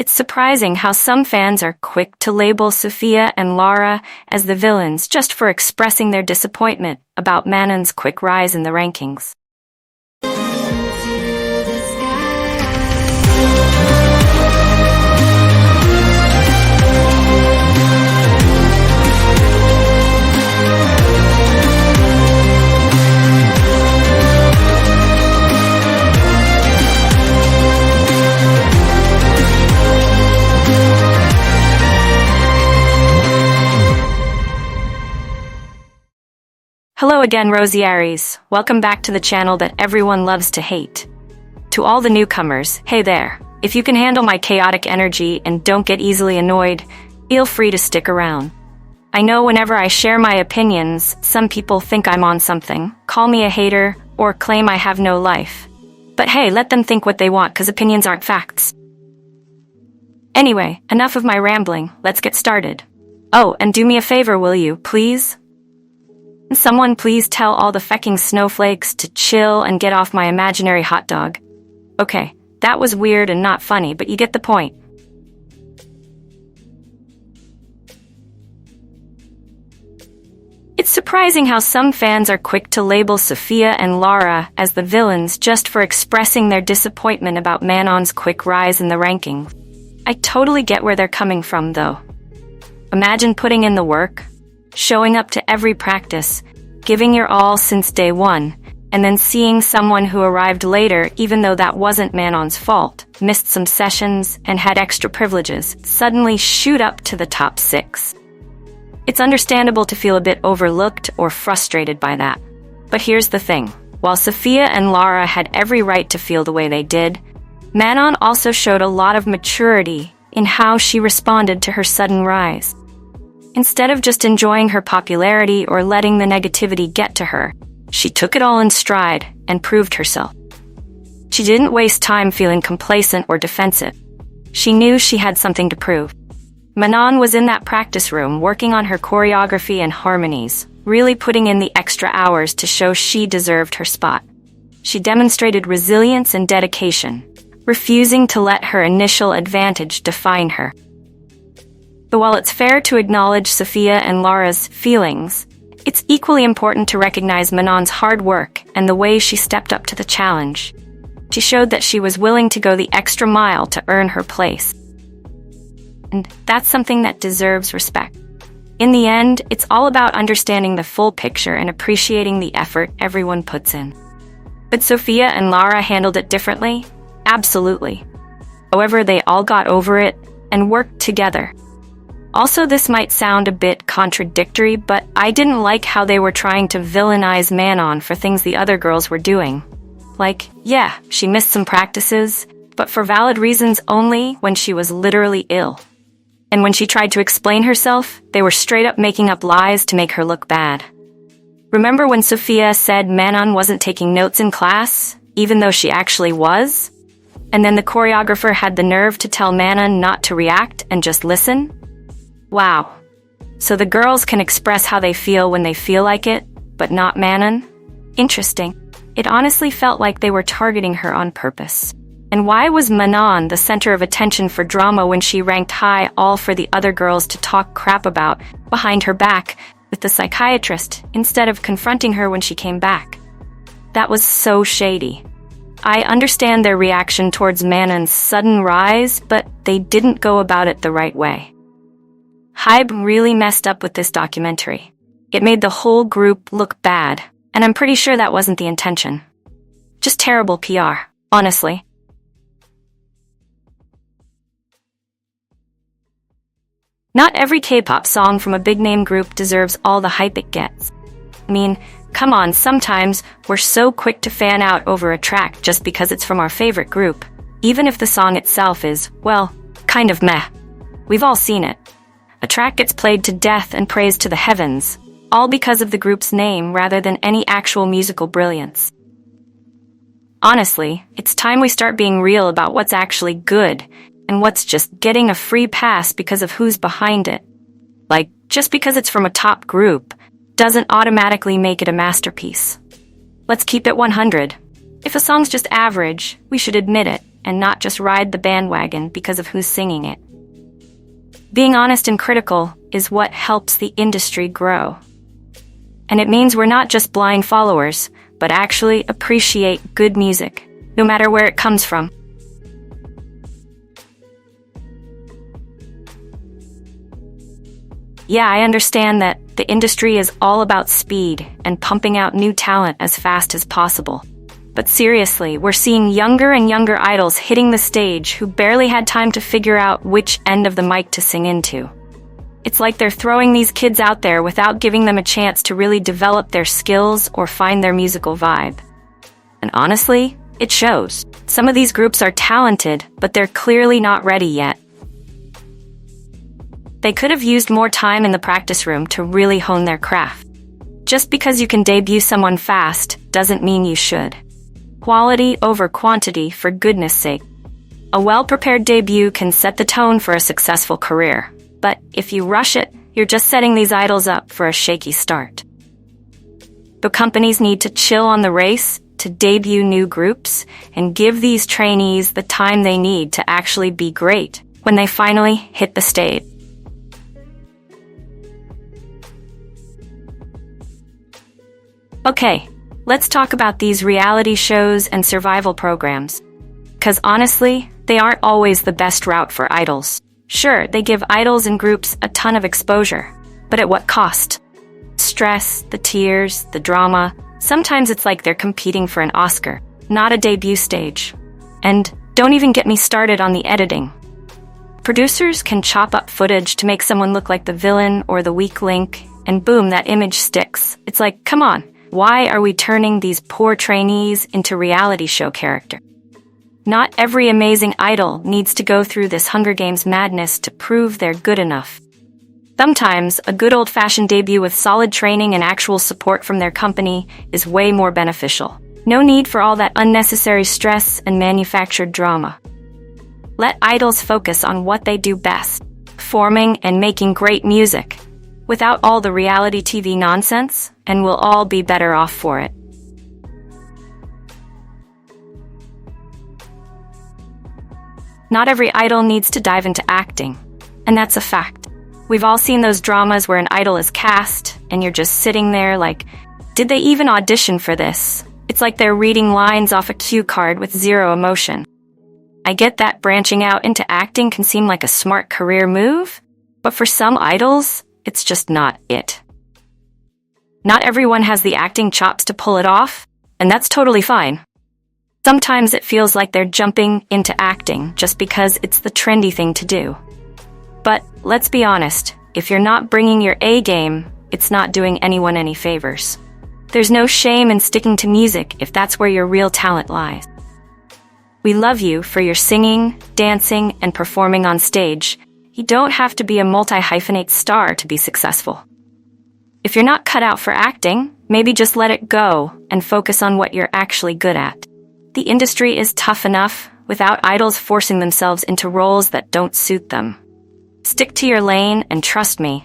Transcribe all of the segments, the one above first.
It's surprising how some fans are quick to label Sophia and Lara as the villains just for expressing their disappointment about Manon's quick rise in the rankings. Hello again, Rosieries. Welcome back to the channel that everyone loves to hate. To all the newcomers, hey there. If you can handle my chaotic energy and don't get easily annoyed, feel free to stick around. I know whenever I share my opinions, some people think I'm on something, call me a hater, or claim I have no life. But hey, let them think what they want, because opinions aren't facts. Anyway, enough of my rambling, let's get started. Oh, and do me a favor, will you, please? Someone please tell all the fecking snowflakes to chill and get off my imaginary hot dog. Okay, that was weird and not funny, but you get the point. It's surprising how some fans are quick to label Sophia and Lara as the villains just for expressing their disappointment about Manon's quick rise in the rankings. I totally get where they're coming from, though. Imagine putting in the work, showing up to every practice, giving your all since day one, and then seeing someone who arrived later, even though that wasn't Manon's fault, missed some sessions, and had extra privileges, suddenly shoot up to the top 6. It's understandable to feel a bit overlooked or frustrated by that. But here's the thing. While Sophia and Lara had every right to feel the way they did, Manon also showed a lot of maturity in how she responded to her sudden rise. Instead of just enjoying her popularity or letting the negativity get to her, she took it all in stride and proved herself. She didn't waste time feeling complacent or defensive. She knew she had something to prove. Manon was in that practice room working on her choreography and harmonies, really putting in the extra hours to show she deserved her spot. She demonstrated resilience and dedication, refusing to let her initial advantage define her. But while it's fair to acknowledge Sophia and Lara's feelings, it's equally important to recognize Manon's hard work and the way she stepped up to the challenge. She showed that she was willing to go the extra mile to earn her place. And that's something that deserves respect. In the end, it's all about understanding the full picture and appreciating the effort everyone puts in. But Sophia and Lara handled it differently? Absolutely. However, they all got over it and worked together. Also, this might sound a bit contradictory, but I didn't like how they were trying to villainize Manon for things the other girls were doing. Like, yeah, she missed some practices, but for valid reasons only when she was literally ill. And when she tried to explain herself, they were straight up making up lies to make her look bad. Remember when Sophia said Manon wasn't taking notes in class, even though she actually was? And then the choreographer had the nerve to tell Manon not to react and just listen? Wow. So the girls can express how they feel when they feel like it, but not Manon? Interesting. It honestly felt like they were targeting her on purpose. And why was Manon the center of attention for drama when she ranked high, all for the other girls to talk crap about behind her back with the psychiatrist instead of confronting her when she came back? That was so shady. I understand their reaction towards Manon's sudden rise, but they didn't go about it the right way. Hybe really messed up with this documentary. It made the whole group look bad, and I'm pretty sure that wasn't the intention. Just terrible PR, honestly. Not every K-pop song from a big-name group deserves all the hype it gets. I mean, come on, sometimes we're so quick to fan out over a track just because it's from our favorite group, even if the song itself is, well, kind of meh. We've all seen it. A track gets played to death and praised to the heavens, all because of the group's name rather than any actual musical brilliance. Honestly, it's time we start being real about what's actually good and what's just getting a free pass because of who's behind it. Like, just because it's from a top group doesn't automatically make it a masterpiece. Let's keep it 100. If a song's just average, we should admit it and not just ride the bandwagon because of who's singing it. Being honest and critical is what helps the industry grow. And it means we're not just blind followers, but actually appreciate good music, no matter where it comes from. Yeah, I understand that the industry is all about speed and pumping out new talent as fast as possible. But seriously, we're seeing younger and younger idols hitting the stage who barely had time to figure out which end of the mic to sing into. It's like they're throwing these kids out there without giving them a chance to really develop their skills or find their musical vibe. And honestly, it shows. Some of these groups are talented, but they're clearly not ready yet. They could have used more time in the practice room to really hone their craft. Just because you can debut someone fast doesn't mean you should. Quality over quantity, for goodness sake. A well-prepared debut can set the tone for a successful career. But if you rush it, you're just setting these idols up for a shaky start. The companies need to chill on the race to debut new groups and give these trainees the time they need to actually be great when they finally hit the stage. Okay, let's talk about these reality shows and survival programs. Because honestly, they aren't always the best route for idols. Sure, they give idols and groups a ton of exposure, but at what cost? Stress, the tears, the drama. Sometimes it's like they're competing for an Oscar, not a debut stage. And don't even get me started on the editing. Producers can chop up footage to make someone look like the villain or the weak link, and boom, that image sticks. It's like, come on, why are we turning these poor trainees into reality show characters? Not every amazing idol needs to go through this Hunger Games madness to prove they're good enough. Sometimes, a good old-fashioned debut with solid training and actual support from their company is way more beneficial. No need for all that unnecessary stress and manufactured drama. Let idols focus on what they do best, performing and making great music, without all the reality TV nonsense, and we'll all be better off for it. Not every idol needs to dive into acting, and that's a fact. We've all seen those dramas where an idol is cast, and you're just sitting there like, did they even audition for this? It's like they're reading lines off a cue card with zero emotion. I get that branching out into acting can seem like a smart career move, but for some idols, it's just not it. Not everyone has the acting chops to pull it off, and that's totally fine. Sometimes it feels like they're jumping into acting just because it's the trendy thing to do. But let's be honest, if you're not bringing your A game, it's not doing anyone any favors. There's no shame in sticking to music if that's where your real talent lies. We love you for your singing, dancing, and performing on stage. You don't have to be a multi-hyphenate star to be successful. If you're not cut out for acting, maybe just let it go and focus on what you're actually good at. The industry is tough enough without idols forcing themselves into roles that don't suit them. Stick to your lane and trust me,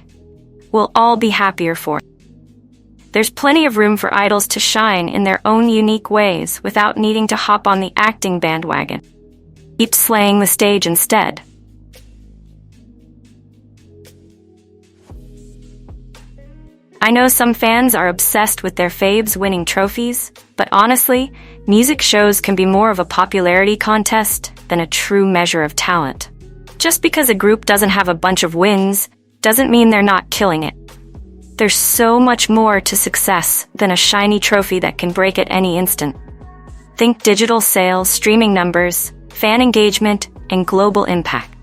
we'll all be happier for it. There's plenty of room for idols to shine in their own unique ways without needing to hop on the acting bandwagon. Keep slaying the stage instead. I know some fans are obsessed with their faves winning trophies, but honestly, music shows can be more of a popularity contest than a true measure of talent. Just because a group doesn't have a bunch of wins doesn't mean they're not killing it. There's so much more to success than a shiny trophy that can break at any instant. Think digital sales, streaming numbers, fan engagement, and global impact.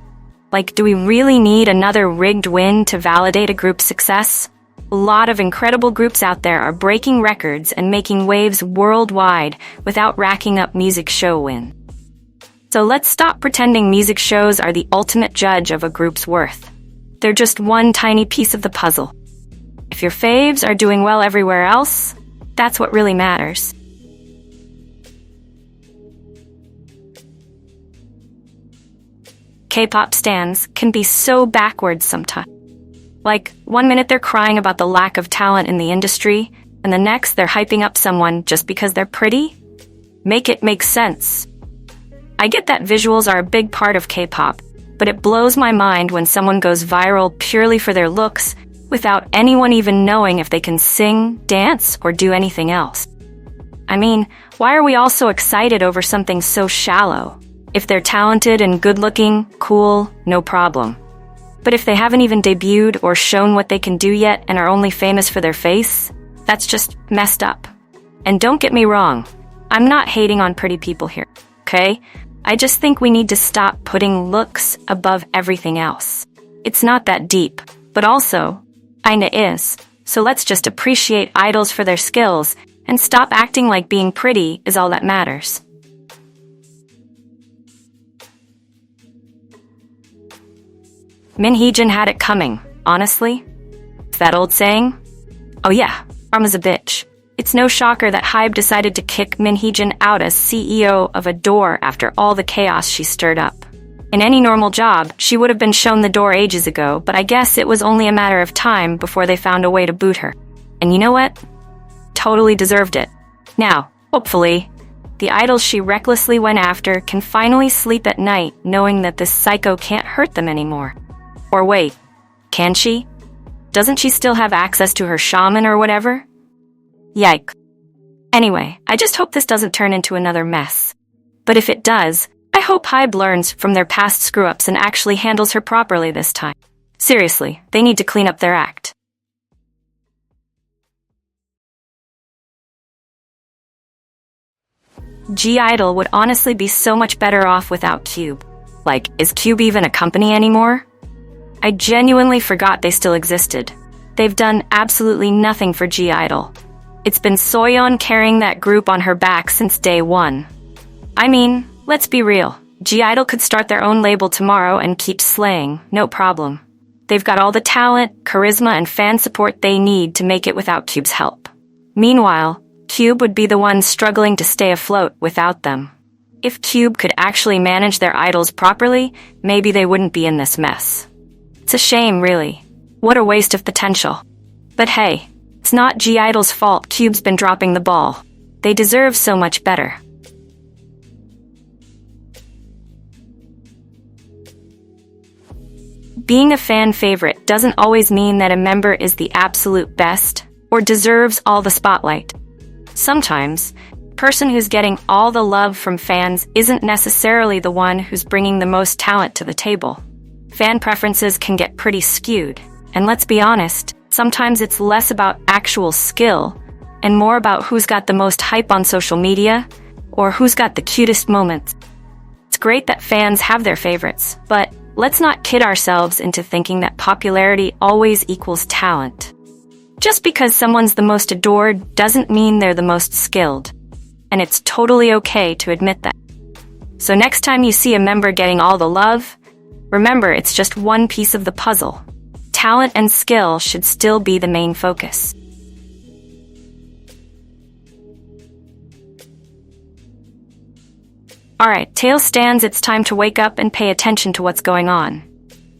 Like, do we really need another rigged win to validate a group's success? A lot of incredible groups out there are breaking records and making waves worldwide without racking up music show wins. So let's stop pretending music shows are the ultimate judge of a group's worth. They're just one tiny piece of the puzzle. If your faves are doing well everywhere else, that's what really matters. K-pop stans can be so backwards sometimes. Like, one minute they're crying about the lack of talent in the industry, and the next they're hyping up someone just because they're pretty? Make it make sense. I get that visuals are a big part of K-pop, but it blows my mind when someone goes viral purely for their looks without anyone even knowing if they can sing, dance, or do anything else. I mean, why are we all so excited over something so shallow? If they're talented and good-looking, cool, no problem. But if they haven't even debuted or shown what they can do yet and are only famous for their face, that's just messed up. And don't get me wrong, I'm not hating on pretty people here, okay? I just think we need to stop putting looks above everything else. It's not that deep, but also, kinda is. So let's just appreciate idols for their skills and stop acting like being pretty is all that matters. Min Hee-jin had it coming, honestly. It's that old saying? Oh yeah, karma's a bitch. It's no shocker that HYBE decided to kick Min Hee-jin out as CEO of Adore after all the chaos she stirred up. In any normal job, she would have been shown the door ages ago, but I guess it was only a matter of time before they found a way to boot her. And you know what? Totally deserved it. Now, hopefully, the idols she recklessly went after can finally sleep at night knowing that this psycho can't hurt them anymore. Or wait, can she? Doesn't she still have access to her shaman or whatever? Yike. Anyway, I just hope this doesn't turn into another mess. But if it does, I hope HYBE learns from their past screw-ups and actually handles her properly this time. Seriously, they need to clean up their act. G-Idol would honestly be so much better off without Cube. Like, is Cube even a company anymore? I genuinely forgot they still existed. They've done absolutely nothing for G-Idol. It's been Soyeon carrying that group on her back since day one. I mean, let's be real. G-Idol could start their own label tomorrow and keep slaying, no problem. They've got all the talent, charisma, and fan support they need to make it without Cube's help. Meanwhile, Cube would be the one struggling to stay afloat without them. If Cube could actually manage their idols properly, maybe they wouldn't be in this mess. It's a shame, really. What a waste of potential. But hey, it's not G-Idol's fault Cube's been dropping the ball. They deserve so much better. Being a fan favorite doesn't always mean that a member is the absolute best or deserves all the spotlight. Sometimes, the person who's getting all the love from fans isn't necessarily the one who's bringing the most talent to the table. Fan preferences can get pretty skewed, and let's be honest, sometimes it's less about actual skill and more about who's got the most hype on social media or who's got the cutest moments. It's great that fans have their favorites, but let's not kid ourselves into thinking that popularity always equals talent. Just because someone's the most adored doesn't mean they're the most skilled, and it's totally okay to admit that. So next time you see a member getting all the love, remember it's just one piece of the puzzle. Talent and skill should still be the main focus. Alright, Taeil stands, it's time to wake up and pay attention to what's going on.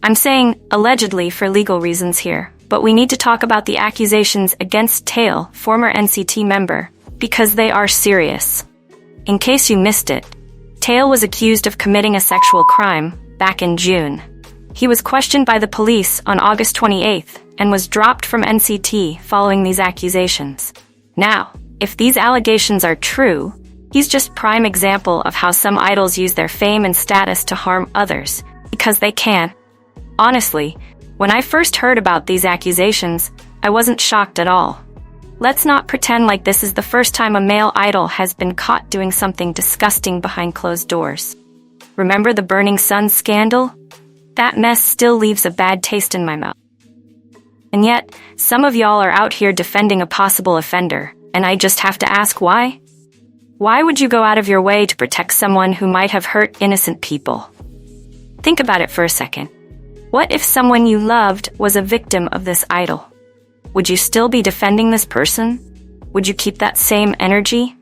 I'm saying allegedly for legal reasons here, but we need to talk about the accusations against Taeil, former NCT member, because they are serious. In case you missed it, Taeil was accused of committing a sexual crime back in June. He was questioned by the police on August 28th and was dropped from NCT following these accusations. Now, if these allegations are true, he's just prime example of how some idols use their fame and status to harm others, because they can. Honestly, when I first heard about these accusations, I wasn't shocked at all. Let's not pretend like this is the first time a male idol has been caught doing something disgusting behind closed doors. Remember the Burning Sun scandal? That mess still leaves a bad taste in my mouth. And yet, some of y'all are out here defending a possible offender, and I just have to ask why? Why would you go out of your way to protect someone who might have hurt innocent people? Think about it for a second. What if someone you loved was a victim of this idol? Would you still be defending this person? Would you keep that same energy?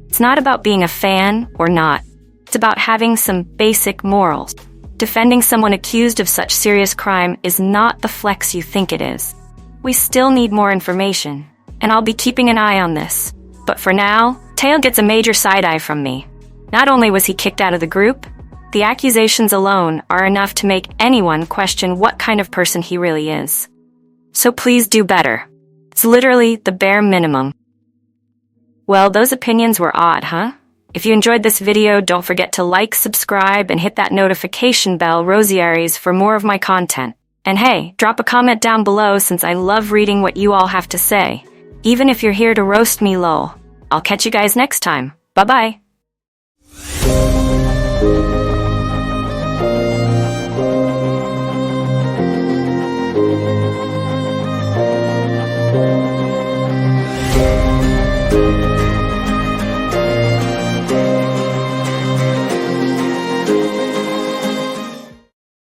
It's not about being a fan or not. It's about having some basic morals. Defending someone accused of such serious crime is not the flex you think it is. We still need more information, and I'll be keeping an eye on this. But for now, Taeil gets a major side-eye from me. Not only was he kicked out of the group, the accusations alone are enough to make anyone question what kind of person he really is. So please do better. It's literally the bare minimum. Well, those opinions were odd, huh? If you enjoyed this video, don't forget to like, subscribe, and hit that notification bell, Rosieries, for more of my content. And hey, drop a comment down below since I love reading what you all have to say. Even if you're here to roast me, lol. I'll catch you guys next time. Bye-bye.